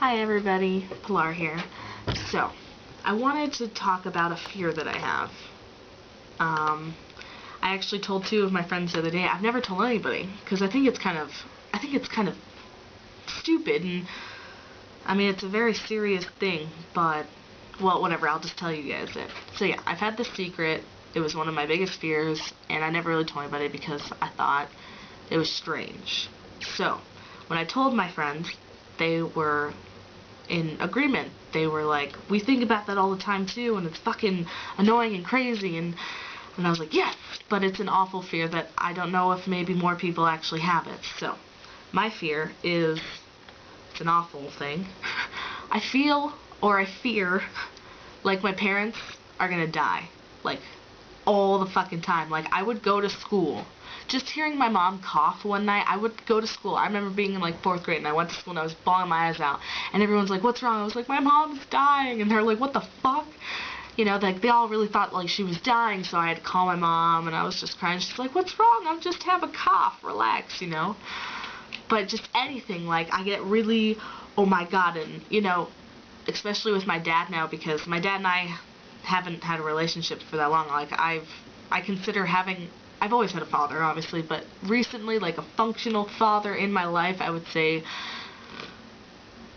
Hi everybody, Pilar here. So, I wanted to talk about a fear that I have. I actually told two of my friends the other day. I've never told anybody because I think it's kind of stupid, and I mean it's a very serious thing. But well, whatever. I'll just tell you guys it. So yeah, I've had this secret. It was one of my biggest fears, and I never really told anybody because I thought it was strange. So, when I told my friends, they were in agreement. They were like, we think about that all the time too, and it's fucking annoying and crazy, and I was like, yes, but it's an awful fear that I don't know if maybe more people actually have it. So, my fear is, it's an awful thing. I fear like my parents are gonna die. Like, all the fucking time. Like, I would go to school. Just hearing my mom cough one night, I would go to school. I remember being in like 4th grade and I went to school and I was bawling my eyes out. And everyone's like, what's wrong? I was like, my mom's dying. And they're like, what the fuck? You know, like, they all really thought like she was dying, so I had to call my mom and I was just crying. She's like, what's wrong? I just have a cough. Relax, you know? But just anything, like, I get really, oh my god, and, you know, especially with my dad now, because my dad and I haven't had a relationship for that long. Like, I consider having, I've always had a father, obviously, but recently, like, a functional father in my life, I would say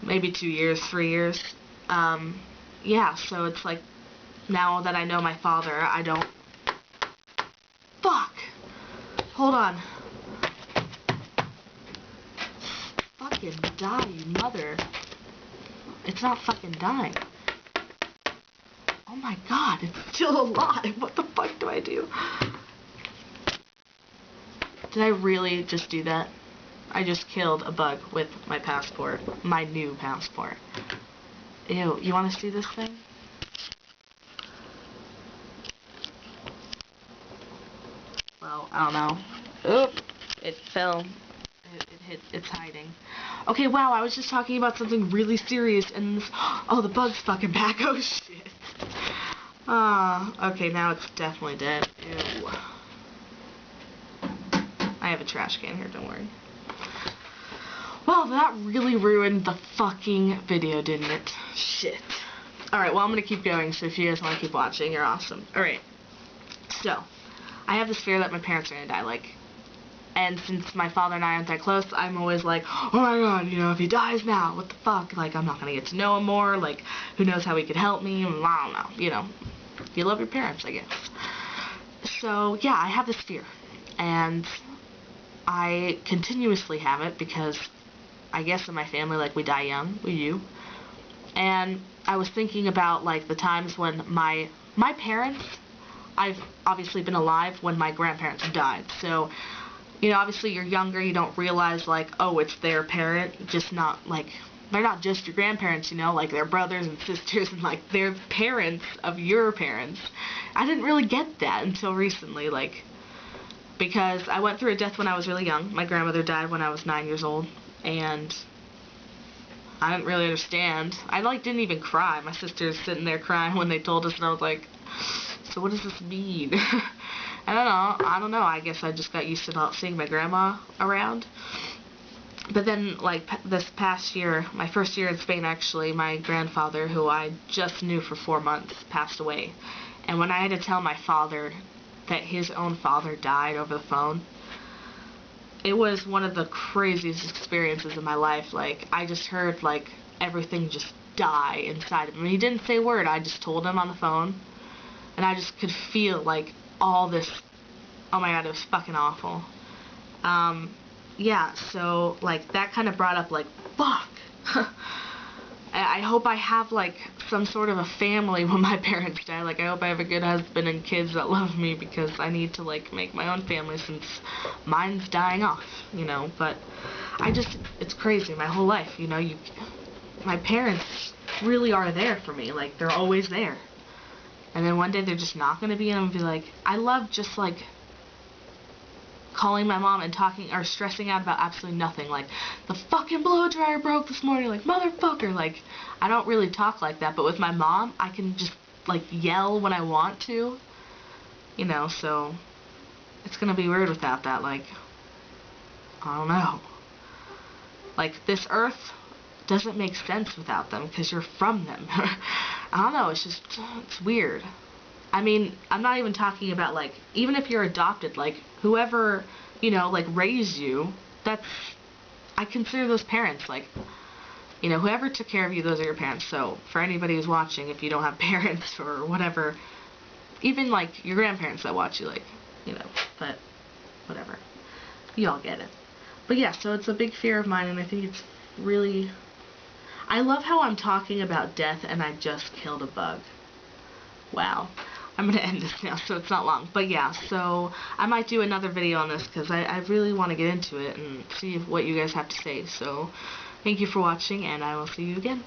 maybe 2 years, 3 years. Yeah, so it's like, now that I know my father, I don't, fuck, hold on, fucking die, you mother, it's not fucking dying. Oh my god, it's still alive. What the fuck do I do? Did I really just do that? I just killed a bug with my passport. My new passport. Ew, you wanna see this thing? Well, I don't know. Oop! It fell. It hit, it's hiding. Okay, wow, I was just talking about something really serious and this, oh, the bug's fucking back. Oh shit. Okay, now it's definitely dead. Ew. I have a trash can here, don't worry. Well, that really ruined the fucking video, didn't it? Shit. Alright, well, I'm gonna keep going, so if you guys want to keep watching, you're awesome. Alright. So, I have this fear that my parents are gonna die, like, and since my father and I aren't that close, I'm always like, oh my god, you know, if he dies now, what the fuck? Like, I'm not gonna get to know him more, like, who knows how he could help me, and I don't know, you know. You love your parents, I guess. So, yeah, I have this fear. And I continuously have it because I guess in my family, like, we die young. We do. And I was thinking about, like, the times when my parents, I've obviously been alive when my grandparents died. So, you know, obviously you're younger, you don't realize, like, oh, it's their parent, just not, like, they're not just your grandparents, you know, like, they're brothers and sisters, and, like, they're parents of your parents. I didn't really get that until recently, like, because I went through a death when I was really young. My grandmother died when I was 9 years old, and I didn't really understand. I, like, didn't even cry. My sister's sitting there crying when they told us, and I was like, so what does this mean? I don't know, I guess I just got used to not seeing my grandma around. But then, like, this past year, my first year in Spain, actually, my grandfather, who I just knew for 4 months, passed away. And when I had to tell my father that his own father died over the phone, it was one of the craziest experiences of my life. Like, I just heard, like, everything just die inside of him. He didn't say a word, I just told him on the phone. And I just could feel, like, all this, oh my god, it was fucking awful. Yeah, so, like, that kind of brought up, like, fuck. I hope I have, like, some sort of a family when my parents die. Like, I hope I have a good husband and kids that love me, because I need to, like, make my own family since mine's dying off, you know. But it's crazy, my whole life, you know, my parents really are there for me. Like, they're always there. And then one day they're just not going to be, and I'm going to be like, I love just, like, calling my mom and talking, or stressing out about absolutely nothing, like, the fucking blow dryer broke this morning, like, motherfucker, like, I don't really talk like that, but with my mom, I can just, like, yell when I want to, you know, so, it's gonna be weird without that, like, I don't know, like, this earth doesn't make sense without them because you're from them. I don't know, it's weird. I mean, I'm not even talking about, like, even if you're adopted, like, whoever, you know, like, raised you, I consider those parents, like, you know, whoever took care of you, those are your parents. So, for anybody who's watching, if you don't have parents or whatever, even, like, your grandparents that watch you, like, you know, but, whatever. You all get it. But yeah, so it's a big fear of mine, and I think it's really... I love how I'm talking about death, and I just killed a bug. Wow. I'm going to end this now so it's not long. But yeah, so I might do another video on this because I really want to get into it and see what you guys have to say. So thank you for watching, and I will see you again.